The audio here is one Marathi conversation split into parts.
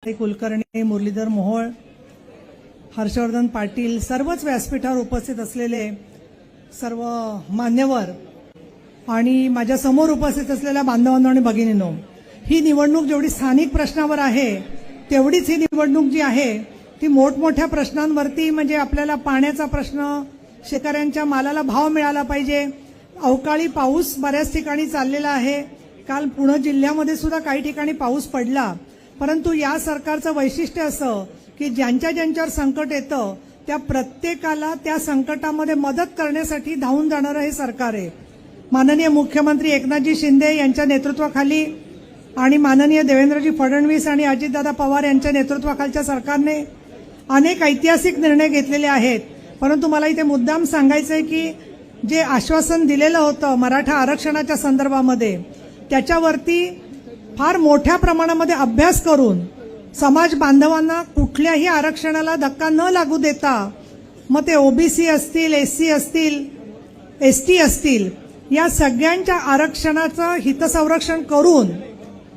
कुलकर्णी, मुरलीधर मोहोळ, हर्षवर्धन पाटील, सर्वच व्यासपीठावर उपस्थित असलेले सर्व मान्यवर आणि माझ्या समोर उपस्थित असलेल्या बांधवांनो आणि भगिनींनो, ही निवडणूक जेवढी स्थानिक प्रश्नावर आहे तेवढीच ही निवडणूक जी आहे ती मोठमोठ्या प्रश्नांवरती, म्हणजे आपल्याला पाण्याचा प्रश्न, शेतकऱ्यांच्या मालाला भाव मिळाला पाहिजे, अवकाळी पाऊस बऱ्याच ठिकाणी चाललेला आहे. काल पुणे जिल्ह्यामध्ये सुद्धा काही ठिकाणी पाऊस पडला. परंतु या सरकारचं वैशिष्ट्य असं की ज्यांच्यावर संकट येतं त्या प्रत्येकाला त्या संकटामध्ये मदत करण्यासाठी धावून जाणारं हे सरकार आहे. माननीय मुख्यमंत्री एकनाथजी शिंदे यांच्या नेतृत्वाखाली आणि माननीय देवेंद्रजी फडणवीस आणि अजितदादा पवार यांच्या नेतृत्वाखालच्या सरकारने अनेक ऐतिहासिक निर्णय घेतलेले आहेत. परंतु मला इथे मुद्दाम सांगायचं आहे की जे आश्वासन दिलेलं होतं मराठा आरक्षणाच्या संदर्भामध्ये, त्याच्यावरती फार मोठ्या प्रमाणामध्ये अभ्यास करून समाज बांधवांना कुठल्याही आरक्षणाला धक्का न लागू देता, मग ते ओबीसी असतील, एससी असतील, एसटी असतील, या सगळ्यांच्या आरक्षणाचं हितसंरक्षण करून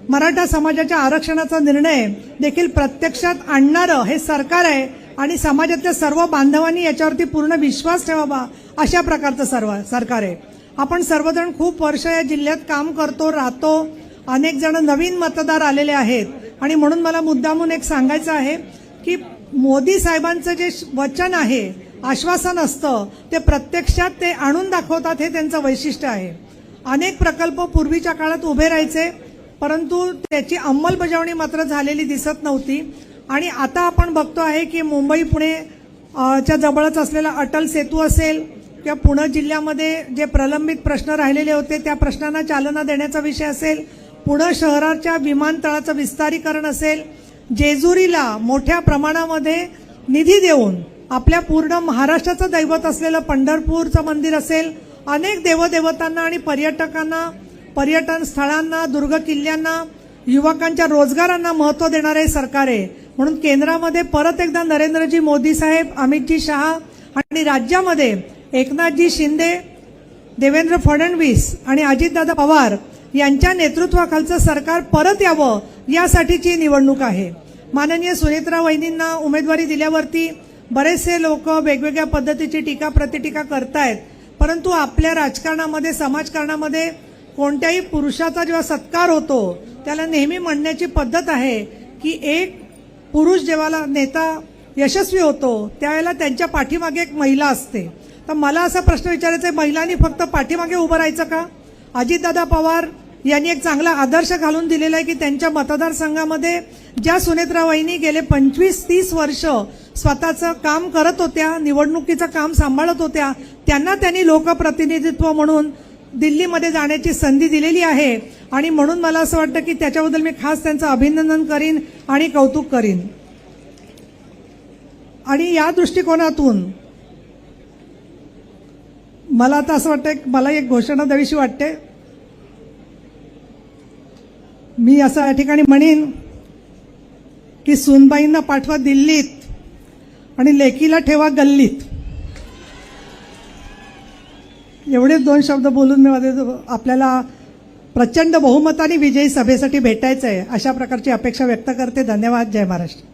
मराठा समाजाच्या आरक्षणाचा निर्णय देखील प्रत्यक्षात आणणारं हे सरकार आहे. आणि समाजातल्या सर्व बांधवांनी याच्यावरती पूर्ण विश्वास ठेवावा अशा प्रकारचं सरकार आहे. आपण सर्वजण खूप वर्ष या जिल्ह्यात काम करतो, राहतो. अनेक जण नवीन मतदार आलेले आहेत आणि म्हणून मला मुद्दामून एक सांगायचं आहे की मोदी साहेबांचं जे वचन आहे, आश्वासन असतं, ते प्रत्यक्षात ते आणून दाखवतात, हे त्यांचं वैशिष्ट्य आहे. अनेक प्रकल्प पूर्वीच्या काळात उभे राहायचे, परंतु त्याची अंमलबजावणी मात्र झालेली दिसत नव्हती. आणि आता आपण बघतो आहे की मुंबई पुणे च्या जवळच असलेला अटल सेतू असेल किंवा पुणे जिल्ह्यामध्ये जे प्रलंबित प्रश्न राहिलेले होते त्या प्रश्नांना चालना देण्याचा विषय असेल, पुणे शहराच्या विमानतळाचं विस्तारीकरण असेल, जेजुरीला मोठ्या प्रमाणामध्ये निधी देऊन आपल्या पूर्ण महाराष्ट्राचं दैवत असलेलं पंढरपूरचं मंदिर असेल, अनेक देवदेवतांना आणि पर्यटकांना, पर्यटन स्थळांना, दुर्ग किल्ल्यांना, युवकांच्या रोजगारांना महत्त्व देणारे सरकार आहे. म्हणून केंद्रामध्ये परत एकदा नरेंद्रजी मोदी साहेब, अमितजी शहा आणि राज्यामध्ये एकनाथजी शिंदे, देवेंद्र फडणवीस आणि अजितदादा पवार यांच्या नेतृत्वाखालचं सरकार परत यावं यासाठीची निवडणूक आहे. माननीय सुनेत्रा वहिनींना उमेदवारी दिल्यावरती बरेचसे लोक वेगवेगळ्या पद्धतीची टीका प्रतिटीका करतायत. परंतु आपल्या राजकारणामध्ये, समाजकारणामध्ये कोणत्याही पुरुषाचा जेव्हा सत्कार होतो त्याला नेहमी म्हणण्याची पद्धत आहे की एक पुरुष जेव्हा नेता यशस्वी होतो त्यावेळेला त्यांच्या पाठीमागे एक महिला असते. तर मला असा प्रश्न विचारायचा आहे, महिलांनी फक्त पाठीमागे उभं राहायचं का? अजितदादा पवार यांनी एक चांगला आदर्श घालून दिलेला आहे की त्यांच्या मतदारसंघामध्ये ज्या सुनेत्रा वहिनी गेले 25-30 वर्ष स्वतःचं काम करत होत्या, निवडणुकीचं काम सांभाळत होत्या, त्यांना त्यांनी लोकप्रतिनिधित्व म्हणून दिल्लीमध्ये जाण्याची संधी दिलेली आहे. आणि म्हणून मला असं वाटतं की त्याच्याबद्दल मी खास त्यांचं अभिनंदन करीन आणि कौतुक करीन. आणि या दृष्टिकोनातून मला आता असं वाटतं, मला एक घोषणा द्यावीशी वाटते. मी असं या ठिकाणी म्हणेन की सूनबाईंना पाठवा दिल्लीत आणि लेकीला ठेवा गल्लीत. एवढेच 2 शब्द बोलून मी आपल्याला प्रचंड बहुमताने विजयी सभेसाठी भेटायचं आहे अशा प्रकारची अपेक्षा व्यक्त करते. धन्यवाद. जय महाराष्ट्र.